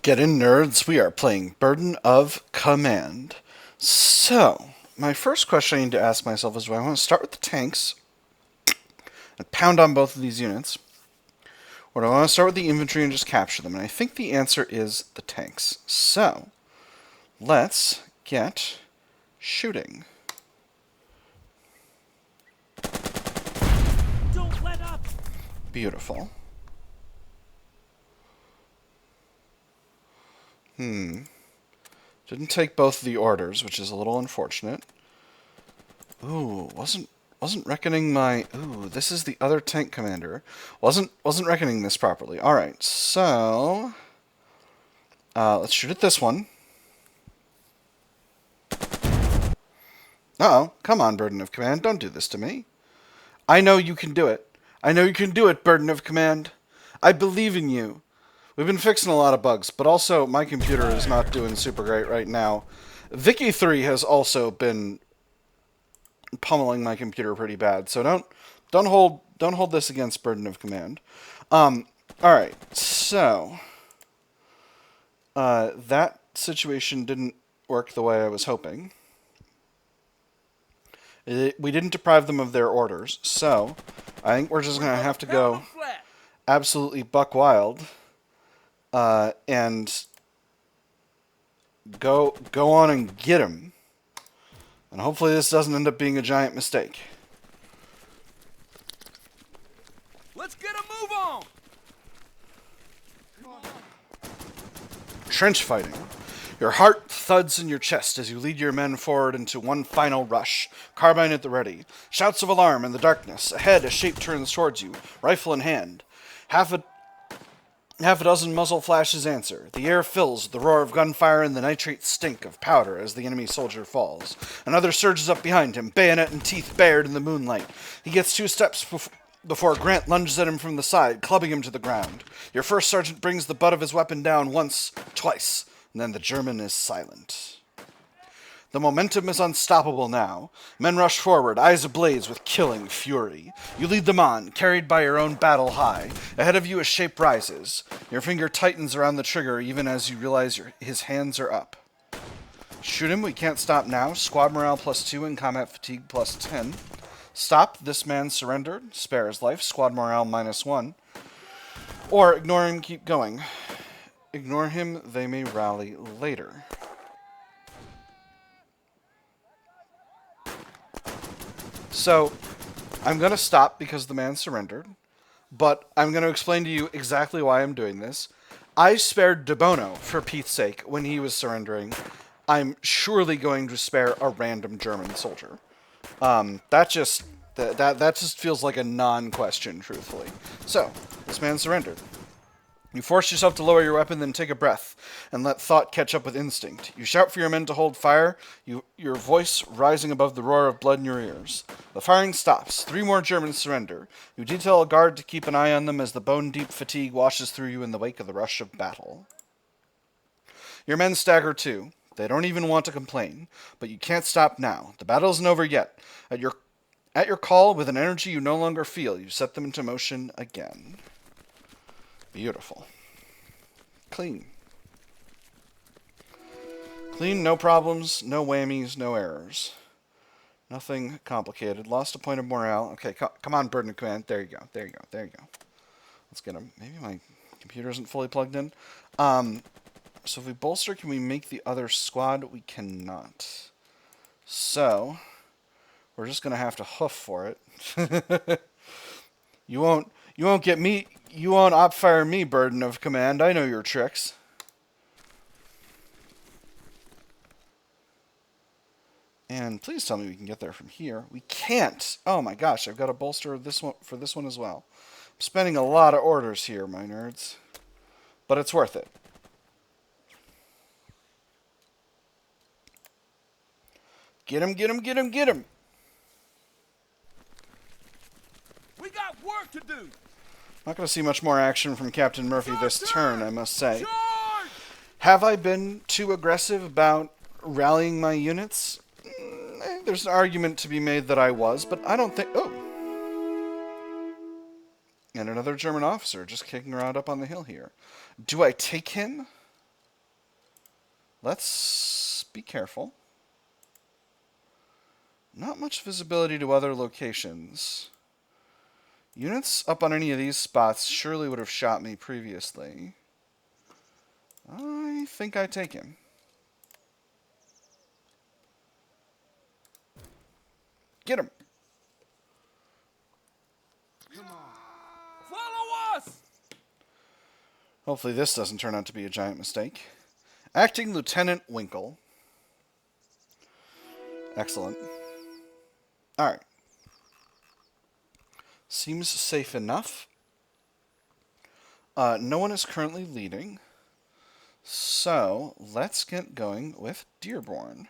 Get in, nerds. We are playing Burden of Command. So, my first question I need to ask myself is, do I want to start with the tanks and pound on both of these units? Or do I want to start with the infantry and just capture them? And I think the answer is the tanks. So, let's get shooting. Don't let up. Beautiful. Didn't take both of the orders, which is a little unfortunate. Ooh, wasn't reckoning my... Ooh, this is the other tank commander. Wasn't reckoning this properly. Alright, so... let's shoot at this one. Uh-oh, come on, Burden of Command, don't do this to me. I know you can do it. I know you can do it, Burden of Command. I believe in you. We've been fixing a lot of bugs, but also my computer is not doing super great right now. Vicky 3 has also been pummeling my computer pretty bad, so don't hold this against Burden of Command. All right, so that situation didn't work the way I was hoping. We didn't deprive them of their orders, so I think we're just gonna have to go absolutely buck wild and go on and get them. And hopefully this doesn't end up being a giant mistake. Let's get a move on. Trench fighting. Your heart thuds in your chest as you lead your men forward into one final rush, carbine at the ready. Shouts of alarm in the darkness. Ahead, a shape turns towards you, rifle in hand. Half a dozen muzzle flashes answer. The air fills with the roar of gunfire and the nitrate stink of powder as the enemy soldier falls. Another surges up behind him, bayonet and teeth bared in the moonlight. He gets 2 steps before Grant lunges at him from the side, clubbing him to the ground. Your first sergeant brings the butt of his weapon down once, twice, and then the German is silent. The momentum is unstoppable now. Men rush forward, eyes ablaze with killing fury. You lead them on, carried by your own battle high. Ahead of you a shape rises. Your finger tightens around the trigger even as you realize his hands are up. Shoot him, we can't stop now. Squad morale +2 and combat fatigue +10. Stop, this man surrendered. Spare his life, squad morale -1. Or ignore him, keep going. Ignore him, they may rally later. So, I'm going to stop because the man surrendered, but I'm going to explain to you exactly why I'm doing this. I spared De Bono, for Pete's sake, when he was surrendering. I'm surely going to spare a random German soldier. That just feels like a non-question, truthfully. So, this man surrendered. You force yourself to lower your weapon, then take a breath, and let thought catch up with instinct. You shout for your men to hold fire, your voice rising above the roar of blood in your ears. The firing stops. 3 more Germans surrender. You detail a guard to keep an eye on them as the bone-deep fatigue washes through you in the wake of the rush of battle. Your men stagger too. They don't even want to complain, but you can't stop now. The battle isn't over yet. At your call, with an energy you no longer feel, you set them into motion again. Beautiful. Clean. Clean, no problems, no whammies, no errors. Nothing complicated. Lost a point of morale. Okay, come on, Burden of Command. There you go. Let's get him. Maybe my computer isn't fully plugged in. So if we bolster, can we make the other squad? We cannot. So, we're just going to have to hoof for it. You won't get me... You won't op-fire me, Burden of Command. I know your tricks. And please tell me we can get there from here. We can't. Oh my gosh, I've got a bolster this one for this one as well. I'm spending a lot of orders here, my nerds. But it's worth it. Get him, get him, get him, get him. We got work to do. Not going to see much more action from Captain Murphy this turn, I must say. Charge! Have I been too aggressive about rallying my units? There's an argument to be made that I was, but I don't think... Oh! And another German officer just kicking around up on the hill here. Do I take him? Let's be careful. Not much visibility to other locations. Units up on any of these spots surely would have shot me previously. I think I take him. Get him! Follow us! Hopefully this doesn't turn out to be a giant mistake. Acting Lieutenant Winkle. Excellent. Alright. Seems safe enough. No one is currently leading. So, let's get going with Dearborn.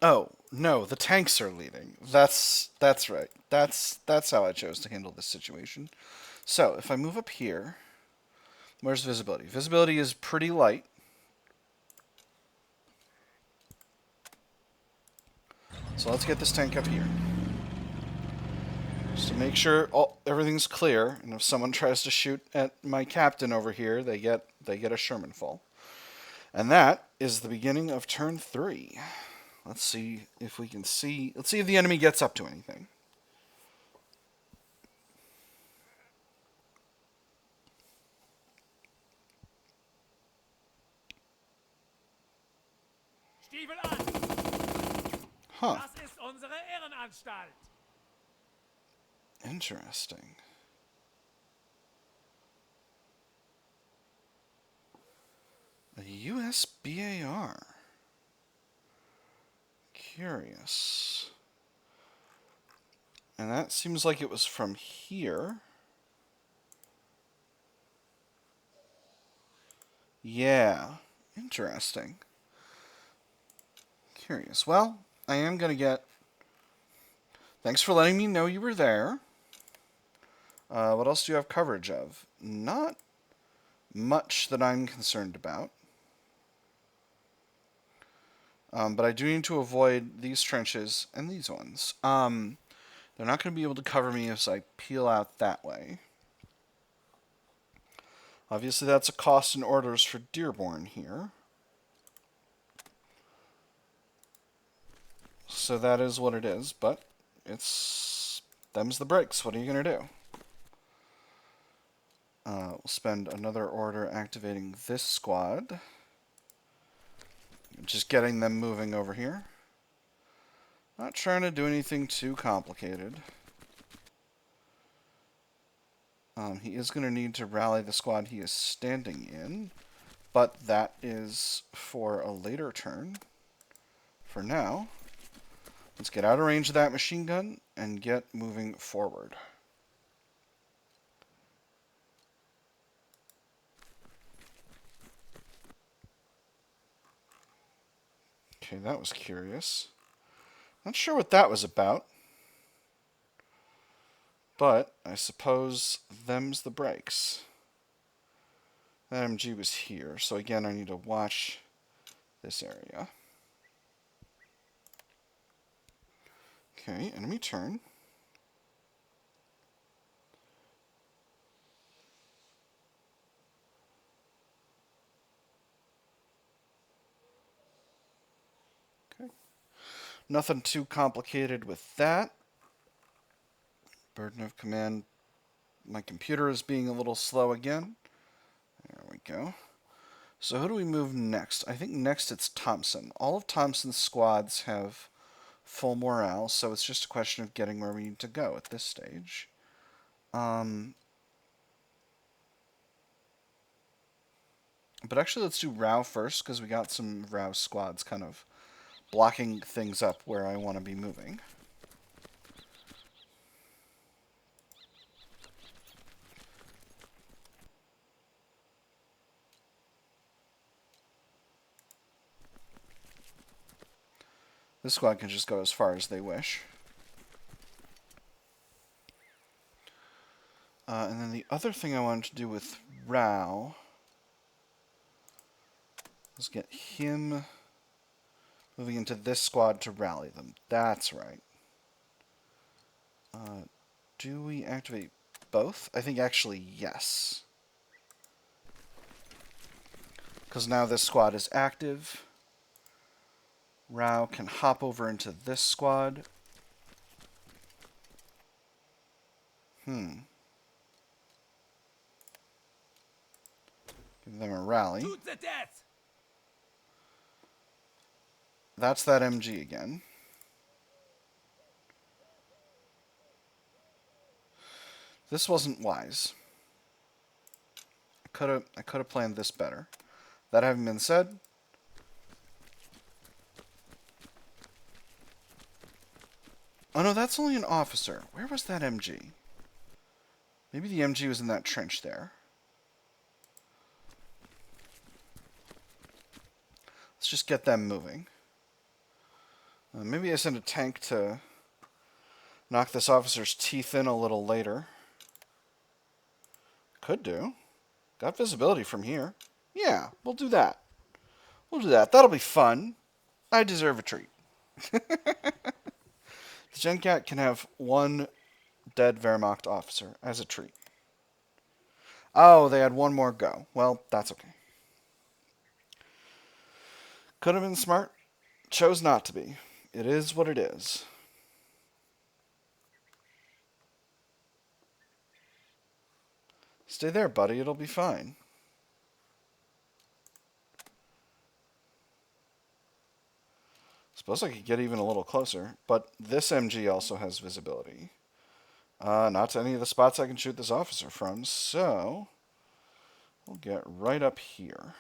Oh, no, the tanks are leading. That's right. That's how I chose to handle this situation. So, if I move up here, where's visibility? Visibility is pretty light. So let's get this tank up here. Just to make sure everything's clear, and if someone tries to shoot at my captain over here, they get a Sherman full. And that is the beginning of turn 3. Let's see if we can see. Let's see if the enemy gets up to anything. Stiefel an! Huh. Das ist unsere Ehrenanstalt. Interesting. A US BAR. Curious. And that seems like it was from here. Yeah. Interesting. Curious. Well, I am going to get... Thanks for letting me know you were there. What else do you have coverage of? Not much that I'm concerned about. But I do need to avoid these trenches and these ones. They're not going to be able to cover me as I peel out that way. Obviously, that's a cost in orders for Dearborn here. So that is what it is, but it's... them's the breaks. What are you going to do? We'll spend another order activating this squad. Just getting them moving over here. Not trying to do anything too complicated. He is going to need to rally the squad he is standing in, but that is for a later turn. For now, let's get out of range of that machine gun and get moving forward. Okay, that was curious. Not sure what that was about. But I suppose them's the breaks. That MG was here, so again I need to watch this area. Okay, enemy turn. Okay. Nothing too complicated with that. Burden of command. My computer is being a little slow again. There we go. So who do we move next? I think next it's Thompson. All of Thompson's squads have full morale, so it's just a question of getting where we need to go at this stage. But actually, let's do Rao first, because we got some Rao squads kind of blocking things up where I want to be moving. This squad can just go as far as they wish. And then the other thing I wanted to do with Rao was get him moving into this squad to rally them. That's right. Do we activate both? I think actually yes. Because now this squad is active. Rao can hop over into this squad. Give them a rally. To the death! That's that MG again. This wasn't wise. I could have planned this better. That having been said, oh no, that's only an officer. Where was that MG? Maybe the MG was in that trench there. Let's just get them moving. Maybe I send a tank to knock this officer's teeth in a little later. Could do. Got visibility from here. Yeah, we'll do that. We'll do that. That'll be fun. I deserve a treat. The GenCat can have one dead Wehrmacht officer as a treat. Oh, they had one more go. Well, that's okay. Could have been smart. Chose not to be. It is what it is. Stay there, buddy. It'll be fine. Suppose I could get even a little closer, but this MG also has visibility. Not to any of the spots I can shoot this officer from, so we'll get right up here.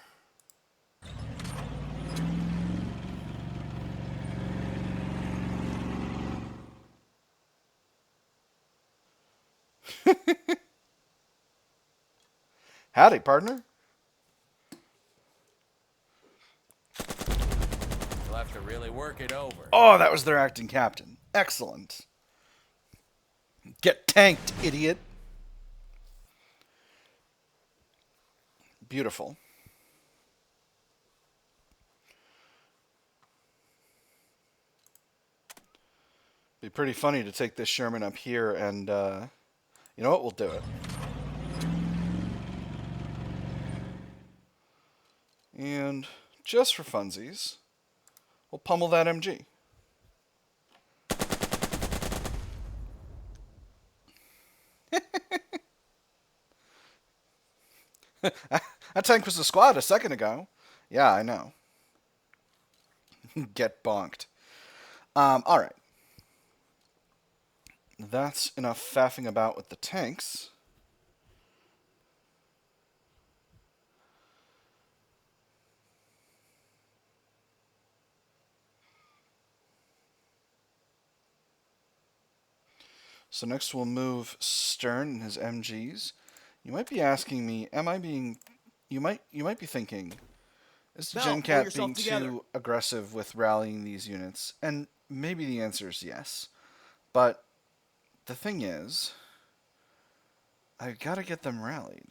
Howdy, partner. You'll have to really work it over. Oh, that was their acting captain. Excellent. Get tanked, idiot. Beautiful. Be pretty funny to take this Sherman up here and, you know what? We'll do it. And just for funsies, we'll pummel that MG. That tank was a squad a second ago. Yeah, I know. Get bonked. Alright. That's enough faffing about with the tanks. So next we'll move Stern and his MGs. You might be asking me, am I being... You might be thinking, is the GenCat being too aggressive with rallying these units? And maybe the answer is yes. But the thing is, I've got to get them rallied.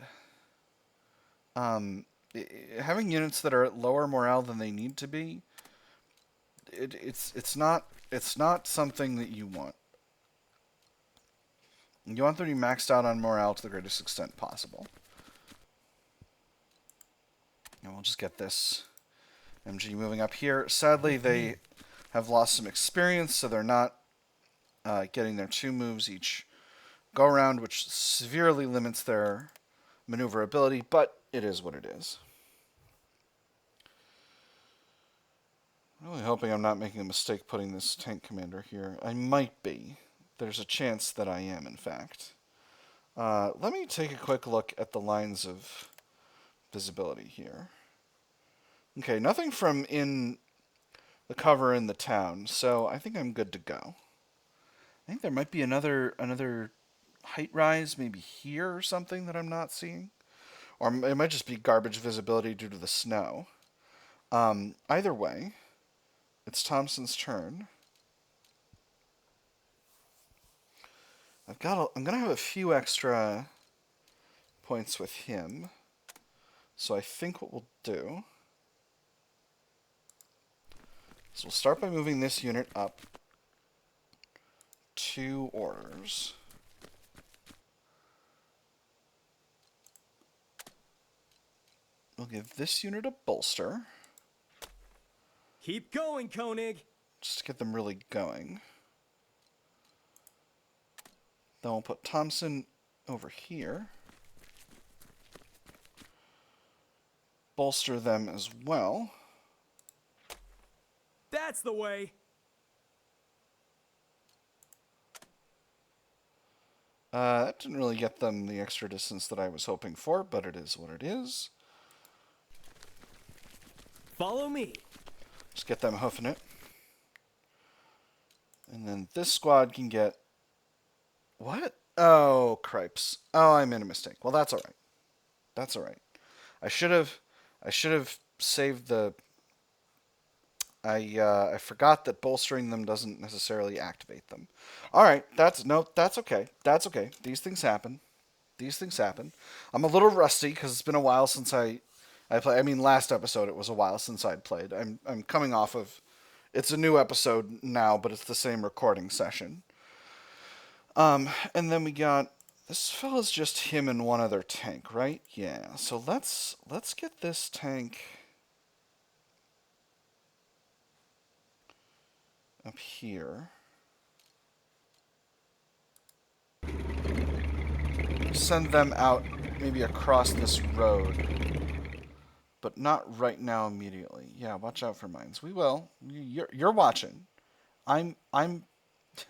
Having units that are at lower morale than they need to be, it's not something that you want. You want them to be maxed out on morale to the greatest extent possible. And we'll just get this MG moving up here. Sadly, they have lost some experience, so they're not getting their 2 moves each go-around, which severely limits their maneuverability, but it is what it is. I'm really hoping I'm not making a mistake putting this tank commander here. I might be. There's a chance that I am, in fact. Let me take a quick look at the lines of visibility here. Okay, nothing from in the cover in the town, so I think I'm good to go. I think there might be another height rise, maybe here or something that I'm not seeing. Or it might just be garbage visibility due to the snow. Either way, it's Thompson's turn. I'm gonna have a few extra points with him. So I think what we'll do is we'll start by moving this unit up 2 orders. we'll give this unit a bolster. Keep going, Koenig. Just to get them really going. Then we'll put Thompson over here. Bolster them as well. That's the way. That didn't really get them the extra distance that I was hoping for, but it is what it is. Follow me. Just get them hoofing it. And then this squad can get... What? Oh, cripes. Oh, I made a mistake. Well, that's alright. That's alright. I should have saved the... I forgot that bolstering them doesn't necessarily activate them. Alright, that's okay. That's okay. These things happen. These things happen. I'm a little rusty because it's been a while since I played. I mean, last episode it was a while since I'd played. I'm coming off of... It's a new episode now, but it's the same recording session. And then we got... This fella's just him and one other tank, right? Yeah, so let's get this tank up here. Send them out maybe across this road, but not right now immediately. Yeah, watch out for mines. We will. You're watching. I'm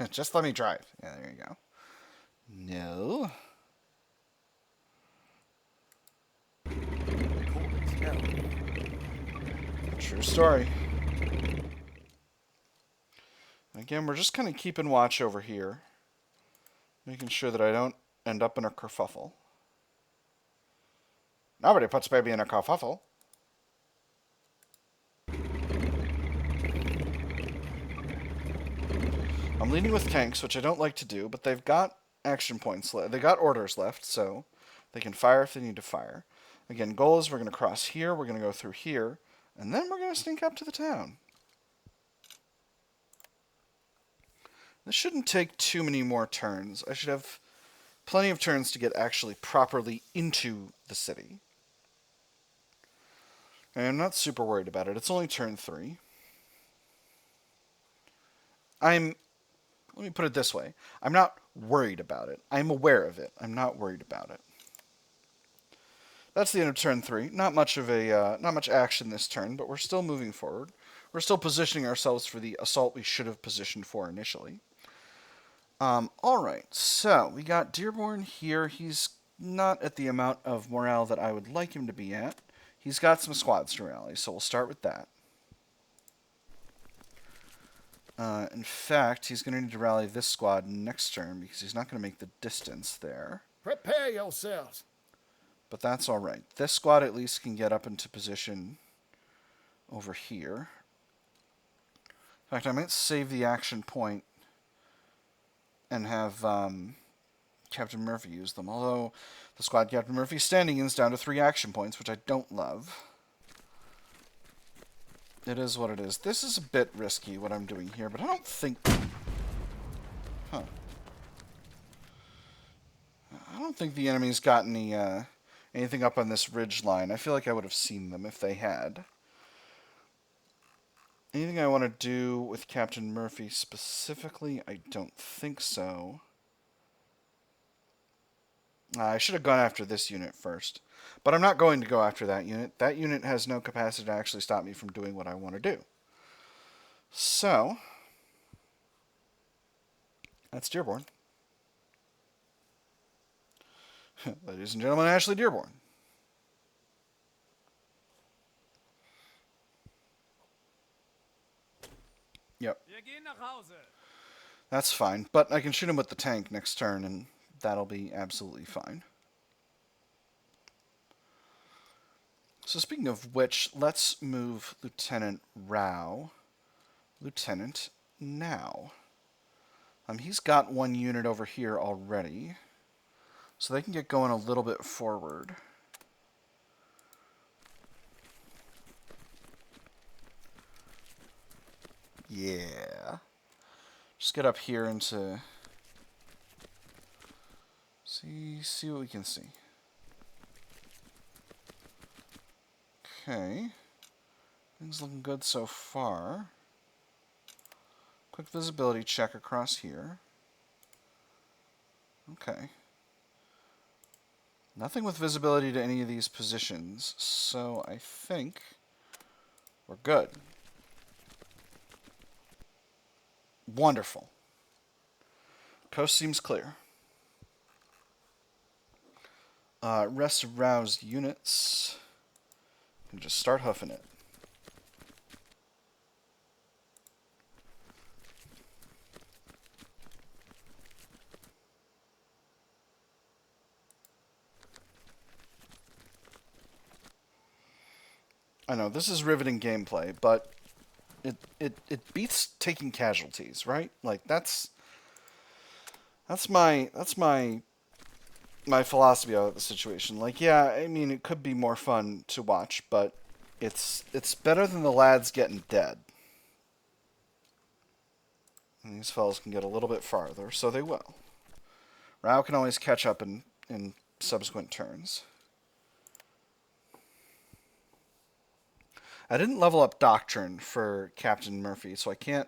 just let me drive. Yeah, there you go. No. True story. Again, we're just kind of keeping watch over here, making sure that I don't end up in a kerfuffle. Nobody puts baby in a kerfuffle. I'm leading with tanks, which I don't like to do, but they've got action points left. They got orders left, so they can fire if they need to fire. Again, goal is we're going to cross here, we're going to go through here, and then we're going to sneak up to the town. This shouldn't take too many more turns. I should have plenty of turns to get actually properly into the city. And I'm not super worried about it. It's only turn 3. Let me put it this way. I'm not worried about it. I'm aware of it. I'm not worried about it. That's the end of turn 3. Not much action this turn, but we're still moving forward. We're still positioning ourselves for the assault we should have positioned for initially. Alright, so we got Dearborn here. He's not at the amount of morale that I would like him to be at. He's got some squads to rally, so we'll start with that. In fact, he's going to need to rally this squad next turn because he's not going to make the distance there. Prepare yourselves. But that's alright. This squad at least can get up into position over here. In fact, I might save the action point and have Captain Murphy use them. Although the squad Captain Murphy's standing in is down to 3 action points, which I don't love. It is what it is. This is a bit risky, what I'm doing here, but I don't think... Huh. I don't think the enemy's got any, anything up on this ridge line. I feel like I would have seen them if they had. Anything I want to do with Captain Murphy specifically? I don't think so. I should have gone after this unit first. But I'm not going to go after that unit. That unit has no capacity to actually stop me from doing what I want to do. So, that's Dearborn. Ladies and gentlemen, Ashley Dearborn. Yep. That's fine, but I can shoot him with the tank next turn, and that'll be absolutely fine. So speaking of which, let's move Lieutenant Rao. Lieutenant now. He's got 1 unit over here already, so they can get going a little bit forward. Yeah. Just get up here into... See what we can see. Okay. Things looking good so far. Quick visibility check across here. Okay. Nothing with visibility to any of these positions, so I think we're good. Wonderful. Coast seems clear. Rest of roused units. And just start hoofing it. I know, this is riveting gameplay, but it beats taking casualties, right? Like that's my philosophy about the situation. Like, yeah, I mean, it could be more fun to watch, but it's better than the lads getting dead. And these fellas can get a little bit farther, so they will. Rao can always catch up in subsequent turns. I didn't level up Doctrine for Captain Murphy, so I can't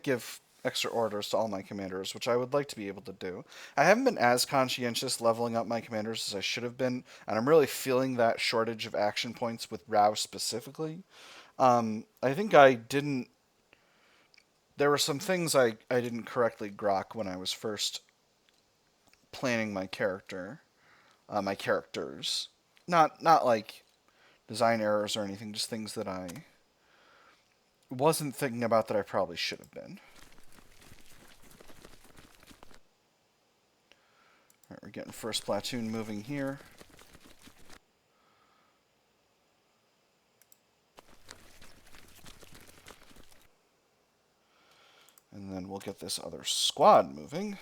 give extra orders to all my commanders, which I would like to be able to do. I haven't been as conscientious leveling up my commanders as I should have been, and I'm really feeling that shortage of action points with Rao specifically. I think I didn't... There were some things I didn't correctly grok when I was first planning my character, my characters. Not like design errors or anything, just things that I wasn't thinking about that I probably should have been. Alright, we're getting first platoon moving here. And then we'll get this other squad moving.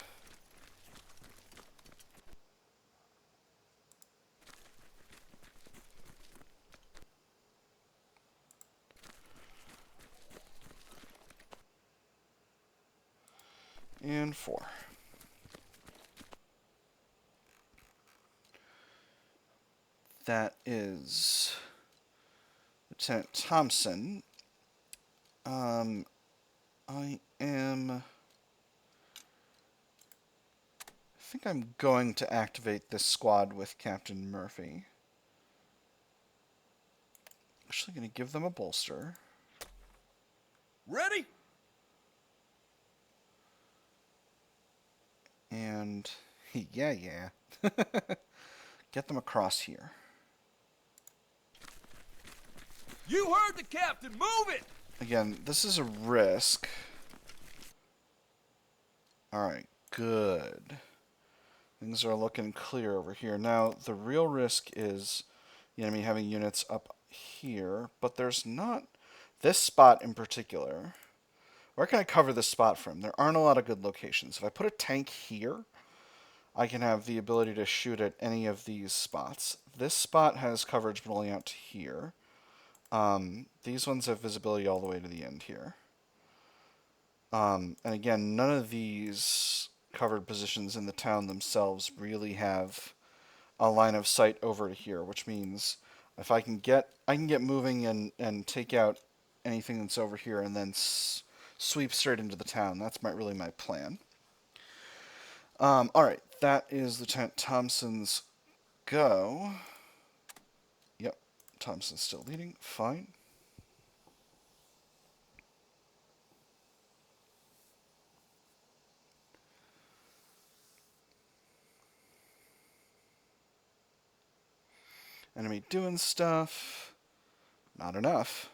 And 4. That is Lieutenant Thompson. I think I'm going to activate this squad with Captain Murphy. Actually going to give them a bolster. Ready? And yeah. Get them across here. You heard the captain. Move it! Again, this is a risk. Alright, good. Things are looking clear over here. Now, the real risk is the enemy having units up here, but there's not this spot in particular. Where can I cover this spot from? There aren't a lot of good locations. If I put a tank here, I can have the ability to shoot at any of these spots. This spot has coverage, but only out to here. These ones have visibility all the way to the end here. And again, none of these covered positions in the town themselves really have a line of sight over to here, which means if I can get moving and take out anything that's over here and then sweep straight into the town. That's really my plan. Alright, that is Lieutenant Thompson's go. Yep, Thompson's still leading. Fine. Enemy doing stuff. Not enough.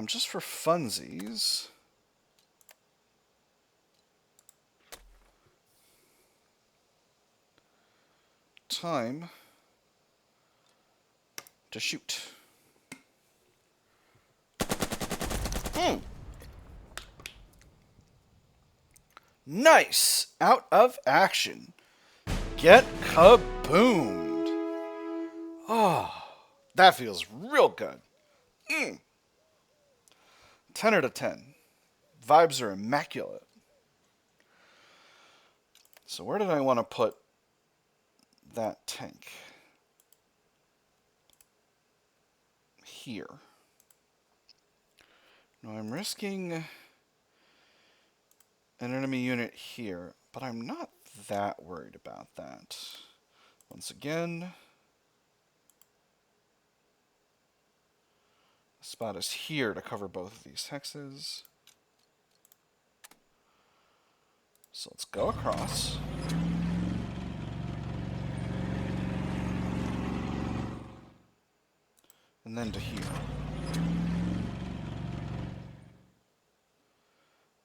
Just for funsies. Time to shoot. Nice! Out of action. Get kaboomed. Oh, that feels real good. 10 out of 10. Vibes are immaculate. So where did I want to put that tank? here. Now I'm risking an enemy unit here, but I'm not that worried about that. Once again, the spot is here to cover both of these hexes. So let's go across. And then to here.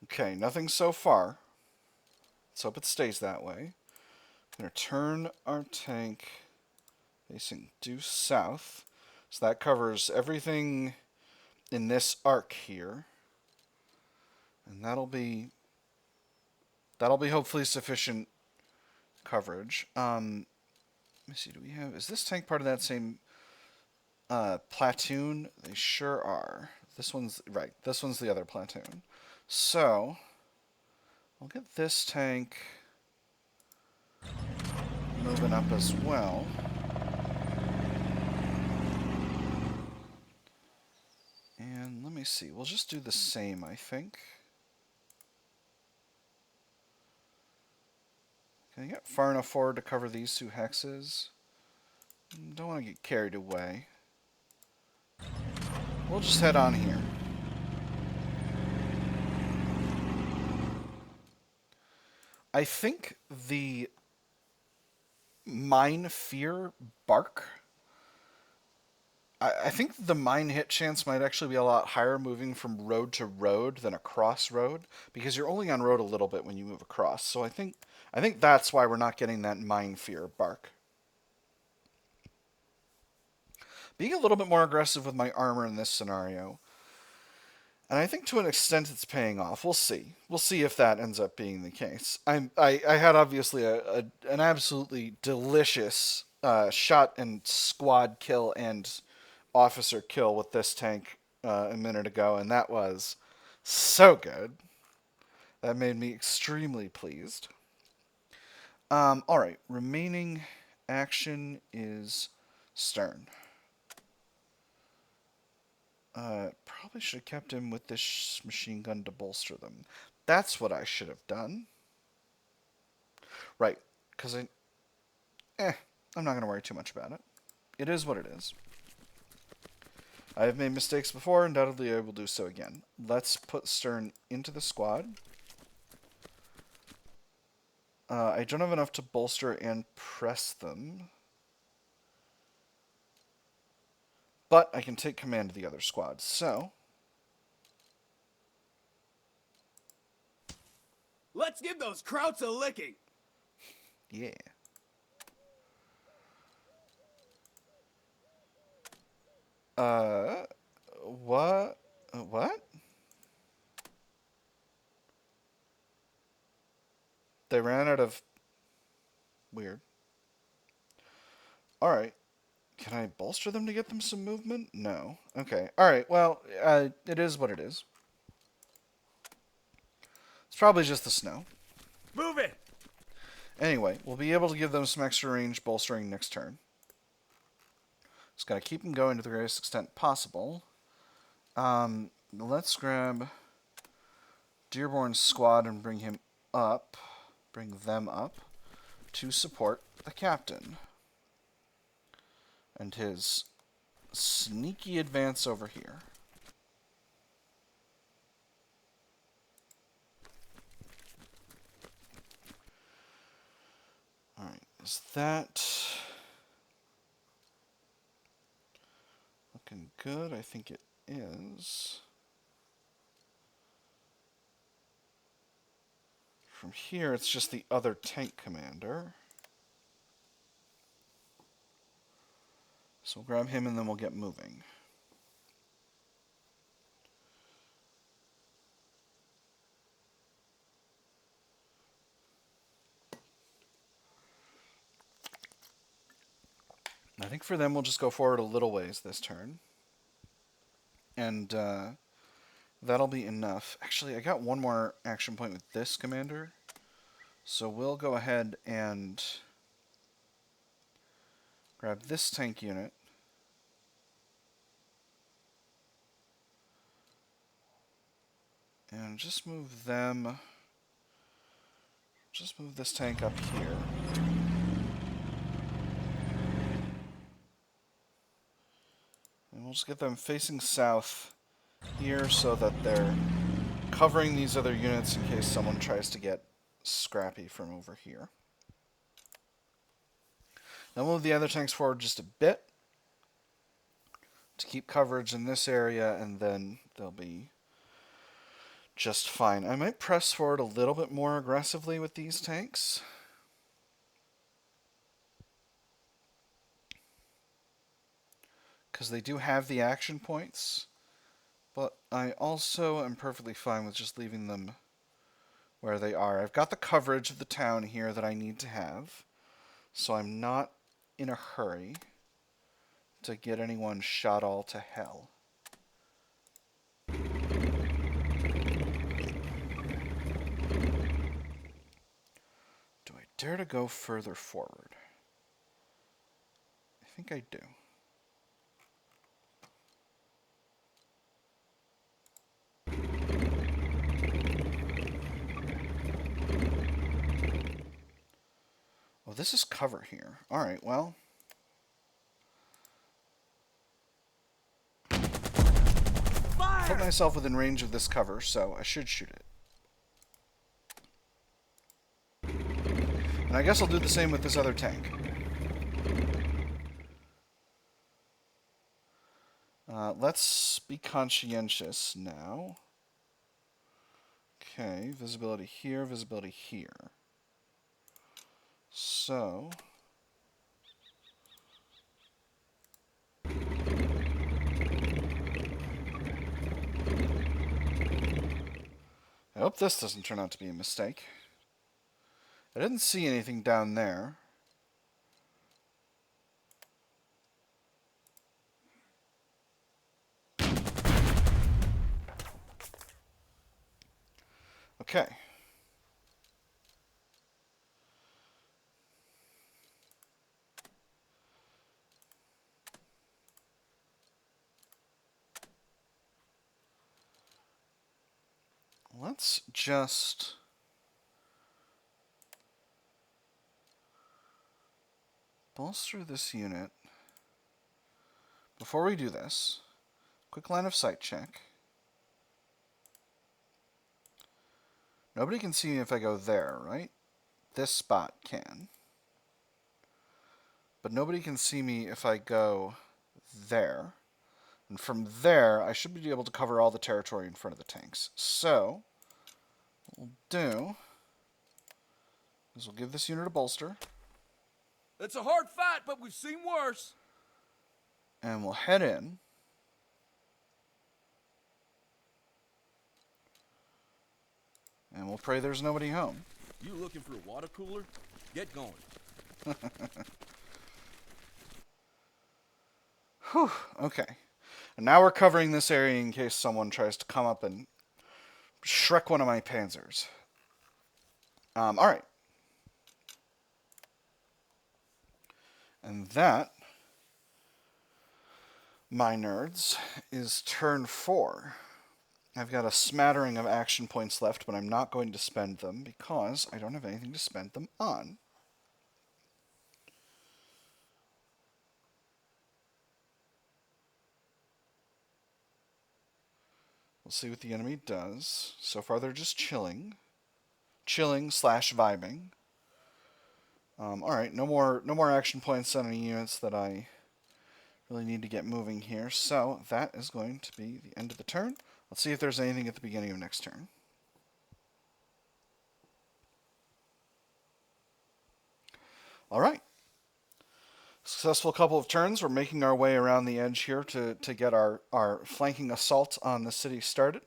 Okay, nothing so far. Let's hope it stays that way. I'm going to turn our tank facing due south. So that covers everything in this arc here. And that'll be hopefully sufficient coverage. Let me see, is this tank part of that same platoon? They sure are. This one's the other platoon. So I'll get this tank moving up as well. And let me see, we'll just do the same, I think. Can I get far enough forward to cover these two hexes? Don't want to get carried away. We'll just head on here. I think the mine fear bark, I think the mine hit chance might actually be a lot higher moving from road to road than across road, because you're only on road a little bit when you move across. So I think that's why we're not getting that mine fear bark. Being a little bit more aggressive with my armor in this scenario, and I think to an extent it's paying off. We'll see. We'll see if that ends up being the case. I had obviously an absolutely delicious shot and squad kill and officer kill with this tank a minute ago, and that was so good. That made me extremely pleased. Alright, remaining action is stern. Probably should have kept him with this machine gun to bolster them. That's what I should have done. Right, because I'm not going to worry too much about it. It is what it is. I have made mistakes before, undoubtedly I will do so again. Let's put stern into the squad. I don't have enough to bolster and press them. But I can take command of the other squad, so... Let's give those krauts a licking. yeah. What? What? They ran out of... Weird. Alright. Can I bolster them to get them some movement? No. Okay. Alright, well, it is what it is. It's probably just the snow. Move it! Anyway, we'll be able to give them some extra range bolstering next turn. Just gotta keep them going to the greatest extent possible. Let's grab Dearborn's squad and bring them up to support the captain and his sneaky advance over here. Alright, is that looking good? I think it is. From here, it's just the other tank commander. So we'll grab him and then we'll get moving. I think for them we'll just go forward a little ways this turn. And that'll be enough. Actually, I got one more action point with this commander. So we'll go ahead and grab this tank unit. And just move them. Just move this tank up here. And we'll just get them facing south here so that they're covering these other units in case someone tries to get scrappy from over here. Then we'll move the other tanks forward just a bit to keep coverage in this area, and then they'll be just fine. I might press forward a little bit more aggressively with these tanks. Because they do have the action points. But I also am perfectly fine with just leaving them where they are. I've got the coverage of the town here that I need to have. So I'm not in a hurry to get anyone shot all to hell. Do I dare to go further forward? I think I do. Oh, this is cover here. Alright, well. Put myself within range of this cover, so I should shoot it. And I guess I'll do the same with this other tank. Let's be conscientious now. Okay, visibility here, visibility here. So... I hope this doesn't turn out to be a mistake. I didn't see anything down there. Okay. Let's just bolster this unit. Before we do this, quick line of sight check. Nobody can see me if I go there, right? This spot can. But nobody can see me if I go there. And from there, I should be able to cover all the territory in front of the tanks. So, what we'll do is we'll give this unit a bolster. It's a hard fight, but we've seen worse. And we'll head in. And we'll pray there's nobody home. You looking for a water cooler? Get going. Whew, okay. And now we're covering this area in case someone tries to come up and Shrek one of my panzers. Alright. And that, my nerds, is turn 4. I've got a smattering of action points left, but I'm not going to spend them because I don't have anything to spend them on. We'll see what the enemy does. So far they're just chilling. Chilling/vibing. Alright, no more action points on any units that I really need to get moving here. So that is going to be the end of the turn. Let's see if there's anything at the beginning of next turn. Alright. Successful couple of turns. We're making our way around the edge here to get our flanking assault on the city started.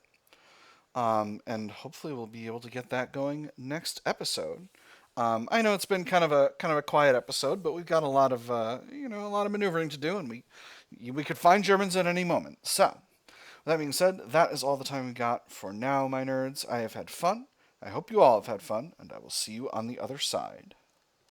And hopefully we'll be able to get that going next episode. I know it's been kind of a quiet episode, but we've got a lot of a lot of maneuvering to do, and we could find Germans at any moment. So, with that being said, that is all the time we got for now, my nerds. I have had fun. I hope you all have had fun, and I will see you on the other side.